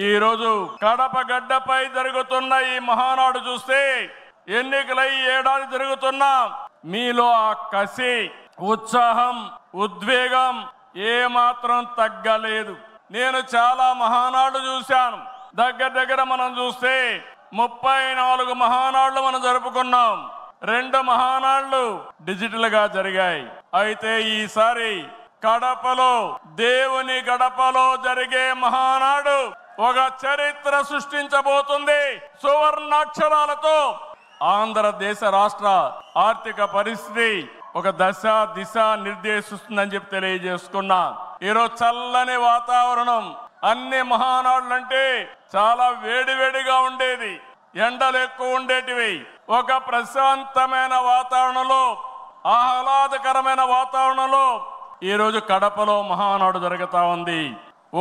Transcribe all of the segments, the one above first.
ఈ రోజు కడప గడ్డపై జరుగుతున్న ఈ మహానాడు చూస్తే ఎన్నికలై ఏడాది జరుగుతున్నా మీలో ఆ కసి, ఉత్సాహం, ఉద్వేగం ఏమాత్రం తగ్గలేదు. నేను చాలా మహానాడు చూశాను. దగ్గర మనం చూస్తే 34 మహానాడులు మనం జరుపుకున్నాం. 2 మహానాడులు డిజిటల్ గా జరిగాయి. అయితే ఈసారి కడపలో, దేవుని గడపలో జరిగే మహానాడు ఒక చరిత్ర సృష్టించబోతుంది. సువర్ణాక్షరాలతో ఆంధ్రదేశ రాష్ట్ర ఆర్థిక పరిస్థితి ఒక దశ దిశ నిర్దేశిస్తుందని చెప్పి తెలియజేసుకున్నా. ఈరోజు చల్లని వాతావరణం. అన్ని మహానాడులంటే చాలా వేడివేడిగా ఉండేది, ఎండలు ఎక్కువ ఉండేటివి. ఒక ప్రశాంతమైన వాతావరణంలో, ఆహ్లాదకరమైన వాతావరణంలో ఈరోజు కడపలో మహానాడు జరుగుతా ఉంది.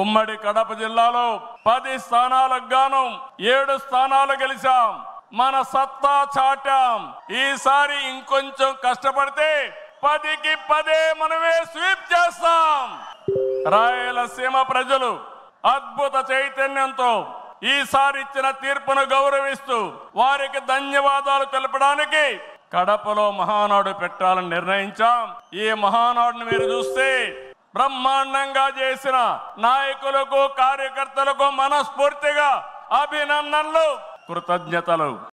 ఉమ్మడి కడప జిల్లాలో 10 స్థానాలకు గాను 7 స్థానాలు గెలిచాం. మన సత్తా చాటాం. ఈసారి ఇంకొంచెం కష్టపడితే 10కి 10 మనమే స్వీప్ చేస్తాం. రాయలసీమ ప్రజలు అద్భుత చైతన్యంతో ఈసారి ఇచ్చిన తీర్పును గౌరవిస్తూ వారికి ధన్యవాదాలు తెలపడానికి కడపలో మహానాడు పెట్టాలని నిర్ణయించాం. ఈ మహానాడును మీరు చూస్తే బ్రహ్మాండంగా చేసిన నాయకులకు, కార్యకర్తలకు మనస్ఫూర్తిగా అభినందనలు, కృతజ్ఞతలు.